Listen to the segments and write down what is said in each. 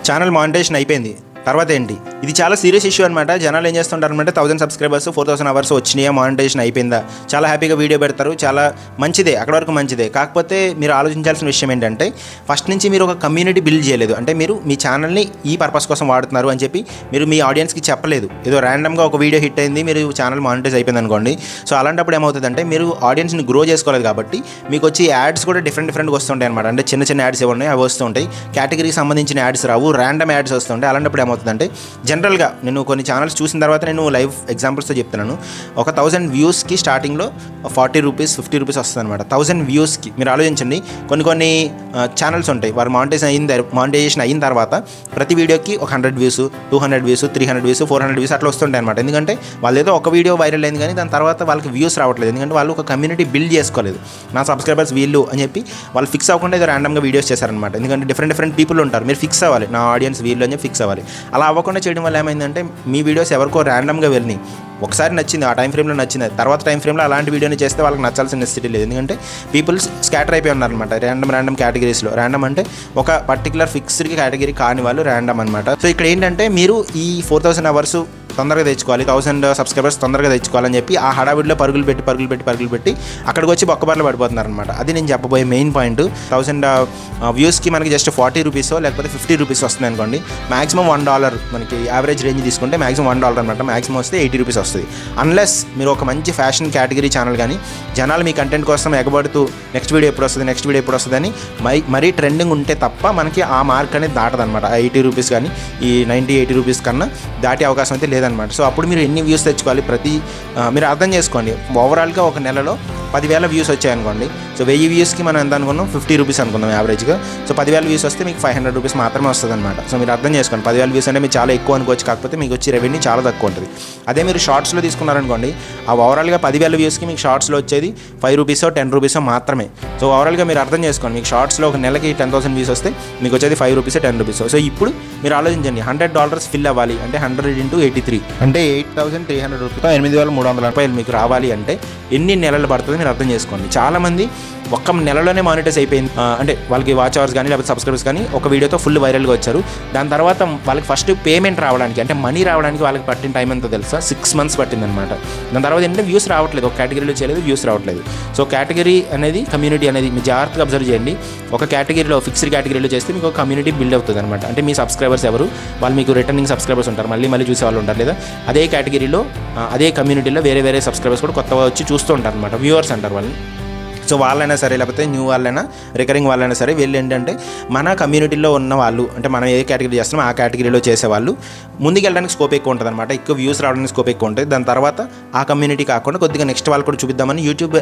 Channel monetization అయిపోయింది, తర్వాత ఏంటి? ఇది చాలా సీరియస్ ఇష్యూ అనమాట. జనాలు ఏం చేస్తుంటారంటే 1000 సబ్స్క్రైబర్స్ 4000 అవర్స్ వచ్చినాయా, మానిటైజేషన్ అయిపోయిందా, చాలా హ్యాపీగా వీడియో పెడతారు, చాలా మంచిదే, అక్కడ వరకు మంచిదే. కాకపోతే మీరు ఆలోచించాల్సిన విషయం ఏంటంటే ఫస్ట్ నుంచి మీరు ఒక కమ్యూనిటీ బిల్డ్ చేయలేదు. అంటే మీరు మీ ఛానల్ని ఈ పర్పస్ కోసం వాడుతున్నారు అని చెప్పి మీరు మీ ఆడియన్స్కి చెప్పలేదు. ఏదో ర్యాండమ్గా ఒక వీడియో హిట్ అయింది, మీరు ఛానల్ మానిటైజ్ అయిపోయింది అనుకోండి. సో అలాంటప్పుడు ఏమవుతుందంటే మీరు ఆడియన్స్ని గ్రో చేసుకోలేదు కాబట్టి మీకు వచ్చి యాడ్స్ కూడా డిఫరెంట్గా వస్తుంటాయి అనమాట. అంటే చిన్న చిన్న యాడ్స్ ఏమున్నాయి అవి వస్తుంటాయి, కేటగిరీకి సంబంధించిన యాడ్స్ రావు, ర్యాండమ్ యాడ్స్ వస్తుంటాయి. అలాంటప్పుడు ఏమవుతుందంటే జనరల్గా నేను కొన్ని ఛానల్స్ చూసిన తర్వాత నేను లైవ్ ఎగ్జాంపుల్స్తో చెప్తున్నాను. ఒక 1000 వ్యూస్కి స్టార్టింగ్లో 40 రూపీస్ 50 రూపీస్ వస్తుంది అనమాట. 1000 వ్యూస్కి మీరు ఆలోచించండి. కొన్ని ఛానల్స్ ఉంటాయి, వారు మానిటైజేషన్ అయిన తర్వాత ప్రతి వీడియోకి ఒక 100 వ్యూస్, 200 వ్యూస్, 300 వ్యూస్, 400 వ్యూస్ అట్లా వస్తుంటాయి అనమాట. ఎందుకంటే వాళ్ళు ఏదో ఒక వీడియో వైరల్ అయింది కానీ దాని తర్వాత వాళ్ళకి వ్యూస్ రావట్లేదు. ఎందుకంటే వాళ్ళు ఒక కమ్యూనిటీ బిల్డ్ చేసుకోలేదు. నా సబ్స్క్రైబర్స్ వీళ్ళు అని చెప్పి వాళ్ళు ఫిక్స్ అవ్వకుండా ఏదో ర్యాండమ్గా వీడియోస్ చేశారనమాట. ఎందుకంటే డిఫరెంట్ పీపుల్ ఉంటారు, మీరు ఫిక్స్ అవ్వాలి, నా ఆడియన్స్ వీళ్ళు అని చెప్పి ఫిక్స్ అవ్వాలి. అలా అవ్వకుండా చేయడం వల్ల ఏమైందంటే మీ వీడియోస్ ఎవరికో ర్యాండమ్గా వెళ్ళినాయి. ఒకసారి నచ్చింది, ఆ టైం ఫ్రేమ్లో నచ్చింది, తర్వాత టైం ఫ్రేమ్లో అలాంటి వీడియోని చేస్తే వాళ్ళకి నచ్చాల్సిన నెసిటీ లేదు. ఎందుకంటే పీపుల్స్ స్కాటర్ అయిపోయి ఉన్నారనమాట ర్యాండమ్ కేటగిరీస్లో. ర్యాండమ్ అంటే ఒక పర్టికులర్ ఫిక్స్డ్ కేటగిరీ కాని వాళ్ళు ర్యాండమ్ అనమాట. సో ఇక్కడ ఏంటంటే మీరు ఈ 4000 అవర్స్ తొందరగా తెచ్చుకోవాలి, 1000 సబ్స్క్రైబర్స్ తొందరగా తెచ్చుకోవాలని చెప్పి ఆ హడావిడిలో పరుగులు పెట్టి అక్కడికి వచ్చి బొక్కబార్లు పడిపోతున్నారు అనమాట. అది నేను చెప్పబోయే మెయిన్ పాయింట్. 1000 వ్యూస్కి మనకి జస్ట్ 40 రూపీస్ లేకపోతే 50 రూపీస్ వస్తుంది అనుకోండి. మాక్సిమం $1 మనకి యావరేజ్ రేంజ్ తీసుకుంటే మాక్సిమం $1 అనమాట. మాక్సిమం వస్తే 80 రూపీస్ వస్తుంది. అన్లెస్ మీరు ఒక మంచి ఫ్యాషన్ కేటగిరీ ఛానల్ కానీ జనాలు మీ కంటెంట్ కోసం ఎగబడుతూ నెక్స్ట్ వీడియో ఎప్పుడు వస్తుంది అని మరీ ట్రెండింగ్ ఉంటే తప్ప మనకి ఆ మార్క్ అనేది దాటదు అనమాట. 80 రూపీస్ కానీ ఈ 90-80 రూపీస్ కన్నా దాటే అవకాశం అయితే లేదనమాట. సో అప్పుడు మీరు ఎన్ని వ్యూస్ తెచ్చుకోవాలి? మీరు అర్థం చేసుకోండి. ఓవరాల్గా ఒక నెలలో 10,000 వ్యూస్ వచ్చాయనుకోండి. సో 1000 వ్యూస్కి మనం ఎంత అనుకున్నాం? 50 రూపీస్ అనుకున్నాం యావరేజ్గా. సో 10,000 వ్యూస్ వస్తే మీకు 500 రూపీస్ మాత్రమే వస్తుంది అనమాట. సో మీరు అర్థం చేసుకోండి, 10,000 వ్యూస్ అంటే మీరు చాలా ఎక్కువ అనుకోవచ్చు, కాకపోతే మీకు వచ్చే రెవెన్యూ చాలా తక్కువ ఉంటుంది. అదే మీరు షార్ట్స్లో తీసుకున్నారనుకోండి, ఆ ఓవరాల్గా 10,000 వ్యూస్కి మీకు షార్ట్స్లో వచ్చేది 5 రూపీసో 10 రూపీసో మాత్రమే. సో ఓవరాల్గా మీరు అర్థం చేసుకోండి, మీకు షార్ట్స్లో ఒక నెలకి 10,000 వ్యూస్ వస్తే మీకు వచ్చేది 5 రూపీసో 10 రూపీసో. సో ఇప్పుడు మీరు ఆలోచించండి, $100 ఫిల్ అవ్వాలి అంటే 100 × 83 అంటే 8,300 రూపీస్, 8,300 రూపాయలు మీకు రావాలి అంటే ఎన్ని నెలలు పడుతుంది మీరు అర్థం చేసుకోండి. చాలామంది ఒక్క నెలలోనే మానిటైజ్ అయిపోయింది. అంటే వాళ్ళకి వాచ్ అవర్స్ కానీ లేకపోతే సబ్స్క్రైబర్స్ కానీ ఒక వీడియోతో ఫుల్ వైరల్గా వచ్చారు. దాని తర్వాత వాళ్ళకి ఫస్ట్ పేమెంట్ రావడానికి అంటే మనీ రావడానికి వాళ్ళకి పట్టిన టైం ఎంతో తెలుసా? 6 months పట్టిందనమాట. దాని తర్వాత ఏంటంటే వ్యూస్ రావట్లేదు, ఒక కేటగిరీలో చేయలేదు, వ్యూస్ రావట్లేదు. సో కేటగిరీ అనేది కమ్యూనిటీ అనేది మీరు జాగ్రత్తగా అబ్జర్వ్ చేయండి. ఒక కేటగిరీలో ఫిక్స్డ్ కేటగిరీలో చేస్తే మీకు ఒక కమ్యూనిటీ బిల్డ్ అవుతుంది అనమాట. అంటే మీ సబ్స్క్రైబర్స్ ఎవరు, వాళ్ళు మీకు రిటర్నింగ్ సబ్స్క్రైబర్స్ ఉంటారు, మళ్ళీ చూసే వాళ్ళు ఉంటారు. లేదా అదే కేటగిరీలో అదే కమ్యూనిటీలో వేరే సబ్స్క్రైబర్స్ కూడా కొత్తగా వచ్చి చూస్తూ ఉంటారు అనమాట. వ్యూవర్స్ అంటారు వాళ్ళని. సో వాళ్ళైనా సరే లేకపోతే న్యూ వాళ్ళైనా రికరింగ్ వాళ్ళైనా సరే వీళ్ళు ఏంటంటే మన కమ్యూనిటీలో ఉన్న వాళ్ళు, అంటే మనం ఏ కేటగిరీ చేస్తున్నామో ఆ కేటగిరీలో చేసేవాళ్ళు ముందుకెళ్ళడానికి స్కోప్ ఎక్కువ ఉంటుంది అనమాట. ఎక్కువ వ్యూస్ రావడానికి స్కోప్ ఎక్కువ ఉంటుంది. దాని తర్వాత ఆ కమ్యూనిటీ కాకుండా కొద్దిగా నెక్స్ట్ వాళ్ళు కూడా చూపిద్దామని యూట్యూబ్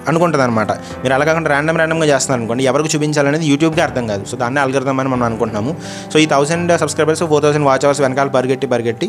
అనుకుంటుంది అనమాట. మీరు అలా కాకుండా ర్యాండమ్గా చేస్తున్నారు అనుకోండి, ఎవరికి చూపించాలనేది యూట్యూబ్కి అర్థం కాదు. సో దాన్ని అల్గోరిథం అని మనం అనుకుంటున్నాము. సో ఈ 1000 సబ్స్క్రైబర్స్ 4000 వాచ్ అవర్స్ వెనకాల పరిగెట్టి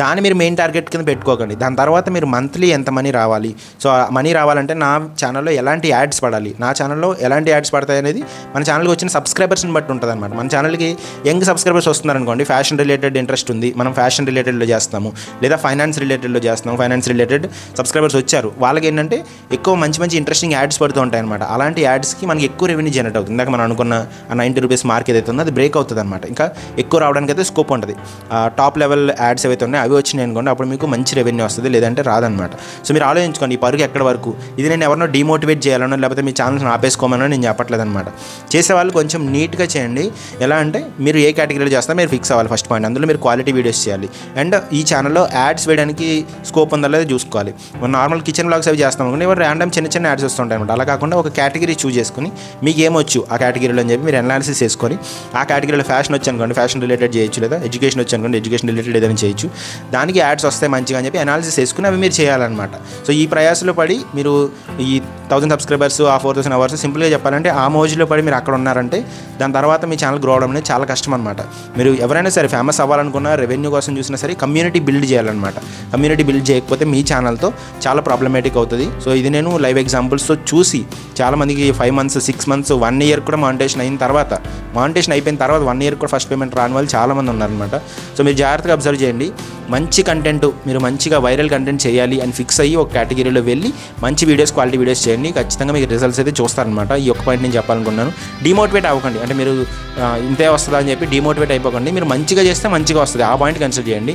దాన్ని మీరు మెయిన్ టార్గెట్ కింద పెట్టుకోకండి. దాని తర్వాత మీరు మంత్లీ ఎంత మనీ రావాలి, సో ఆ మనీ రావాలంటే నా ఛానల్లో ఎలాంటి యాడ్స్ పడాలి, నా ఛానల్లో ఎలాంటి యాడ్స్ పడతాయి అనేది మన ఛానల్కి వచ్చిన సబ్స్క్రైబర్స్ని బట్టి ఉంటుంది అనమాట. మన ఛానల్కి యంగ్ సబ్స్క్రైబర్స్ వస్తున్నారనుకోండి, ఫ్యాషన్ రిలేటెడ్ ఇంట్రెస్ట్ ఉంది, మనం ఫ్యాషన్ రిలేటెడ్లో చేస్తాము, లేదా ఫైనాన్స్ రిలేటెడ్లో చేస్తాము, ఫైనాన్స్ రిలేటెడ్ సబ్స్క్రైబర్స్ వచ్చారు, వాళ్ళకి ఏంటంటే ఎక్కువ మంచి ఇంట్రెస్టింగ్ యాడ్స్ పడుతూ ఉంటాయి అనమాట. అలాంటి యాడ్స్కి మనకి ఎక్కువ రెవెన్యూ జనరేట్ అవుతుంది. ఇందాక మనం అనుకున్న 90 రూపీస్ మార్క్ ఏదైతే ఉందో అది బ్రేక్ అవుతుంది అనమాట. ఇంకా ఎక్కువ రావడానికి అయితే స్కోప్ ఉంటుంది. టాప్ లెవెల్ యాడ్స్ ఏవైతే ఉన్నాయో అవి వచ్చినాయి అనుకోండి, అప్పుడు మీకు మంచి రెవెన్యూ వస్తుంది, లేదంటే రాదనమాట. సో మీరు ఆలోచించుకోండి, ఈ పరుగు ఎక్కడ వరకు. ఇది నేను ఎవరినో డిమోటివేట్ చేయాలనో లేకపోతే మీ ఛానల్స్ని ఆపేసుకోమనో నేను చెప్పట్లేదు అనమాట. చేసేవాళ్ళు కొంచెం నీట్గా చేయండి. ఎలా అంటే మీరు ఏ కేటగిరీలో చేస్తారో మీరు ఫిక్స్ అవ్వాలి ఫస్ట్ పాయింట్. అందులో మీరు క్వాలిటీ వీడియోస్ చేయాలి. అండ్ ఈ ఛానల్లో యాడ్స్ వేయడానికి స్కోప్ ఉందా లేదా చూసుకోవాలి. మనం నార్మల్ కిచెన్ వ్లాగ్స్ అవి చేస్తాం అనుకోండి, ఎవరు ర్యాండమ్ చిన్న యాడ్స్ వస్తుంటాయి అనమాట. అలా కాకుండా ఒక కేటగిరీ చూస్ చేసుకుని మీకు ఏమొచ్చు ఆ కేటగిరీలో అని చెప్పి మీరు అనాలిసిస్ చేసుకొని ఆ కేటగిరీలో ఫ్యాషన్ వచ్చి అనుకోండి ఫ్యాషన్ రిలేటెడ్ చేయొచ్చు, లేదా ఎడ్యుకేషన్ వచ్చి అనుకోండి ఎడ్యుకేషన్ రిలేటెడ్ ఏదైనా చేయొచ్చు. దానికి యాడ్స్ వస్తాయి మంచిగా అని చెప్పి అనాలిసిస్ చేసుకుని అవి మీరు చేయాలన్నమాట. సో ఈ ప్రయాసలో పడి మీరు ఈ 1000 సబ్స్క్రైబర్స్ ఆ 4000 అవర్స్ సింపుల్గా చెప్పాలంటే ఆ మోజులో పడి మీరు అక్కడ ఉన్నారంటే దాని తర్వాత మీ ఛానల్ గ్రో అవడం అనేది చాలా కష్టం అనమాట. మీరు ఎవరైనా సరే ఫేమస్ అవ్వాలనుకున్నా, రెవెన్యూ కోసం చూసినా సరే కమ్యూనిటీ బిల్డ్ చేయాలన్నమాట. కమ్యూనిటీ బిల్డ్ చేయకపోతే మీ ఛానల్తో చాలా ప్రాబ్లమేటిక్ అవుతుంది. సో ఇది నేను లైవ్ ఎగ్జాంపుల్ ఎగ్జాంపుల్స్తో చూసి చాలామందికి 5 months 6 months 1 year కూడా మానిటైజేషన్ అయిన తర్వాత మానిటైజేషన్ అయిపోయిన తర్వాత 1 year కూడా ఫస్ట్ పేమెంట్ రాని వాళ్ళు చాలామంది ఉన్నారనమాట. సో మీరు జాగ్రత్తగా అబ్జర్వ్ చేయండి. మంచి కంటెంట్ మీరు మంచిగా వైరల్ కంటెంట్ చేయాలి అని ఫిక్స్ అయ్యి ఒక కేటగిరీలో వెళ్ళి మంచి వీడియోస్ క్వాలిటీ వీడియోస్ చేయండి. ఖచ్చితంగా మీకు రిజల్ట్స్ అయితే చూస్తారనమాట. ఈ ఒక్క పాయింట్ నేను చెప్పాలనుకున్నాను. డిమోటివేట్ అవ్వకండి. అంటే మీరు ఇంతే వస్తుందా అని చెప్పి డిమోటివేట్ అయిపోకండి. మీరు మంచిగా చేస్తే మంచిగా వస్తుంది. ఆ పాయింట్ కన్సిడర్ చేయండి.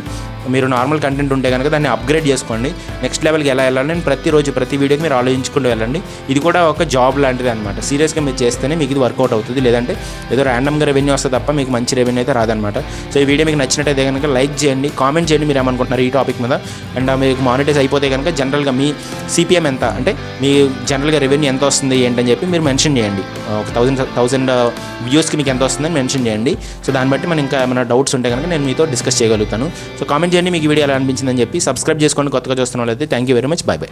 మీరు నార్మల్ కంటెంట్ ఉంటే కనుక దాన్ని అప్గ్రేడ్ చేసుకోండి. నెక్స్ట్ లెవెల్కి ఎలా వెళ్ళాలి నేను ప్రతిరోజు ప్రతి వీడియోకి మీరు ఆలోచించుకుంటూ వెళ్ళండి. ఇది కూడా ఒక జాబ్ లాంటిది అనమాట. సీరియస్గా మీరు చేస్తేనే మీకు ఇది వర్కౌట్ అవుతుంది. లేదంటే ఏదో ర్యాండమ్గా రెవెన్యూ వస్తే తప్ప మీకు మంచి రెవెన్యూ అయితే రాదనమాట. సో ఈ వీడియో మీకు నచ్చినట్టయితే కనుక లైక్ చేయండి, కామెంట్ చేయండి మీరు ఏమనుకుంటున్నారు ఈ టాపిక్ మీద. అండ్ మీకు మానిటైజ్ అయిపోతే కనుక జనరల్గా మీ సిపిఎం ఎంత, అంటే మీ జనరల్గా రెవెన్యూ ఎంత వస్తుంది ఏంటని చెప్పి మీరు మెన్షన్ చేయండి. ఒక 1000 వ్యూస్కి మీకు ఎంత వస్తుందని మెన్షన్ చేయండి. సో దాన్ని బట్టి మనం ఇంకా ఏమైనా డౌట్స్ ఉంటే కనుక నేను మీతో డిస్కస్ చేయగలుగుతాను. సో కామెంట్ చేయండి మీకు ఈ వీడియో ఎలా అనిపించిందని చెప్పి. సబ్స్క్రైబ్ చేసుకోండి కొత్తగా చూస్తున్న వాళ్ళైతే. Thank you very much. By by.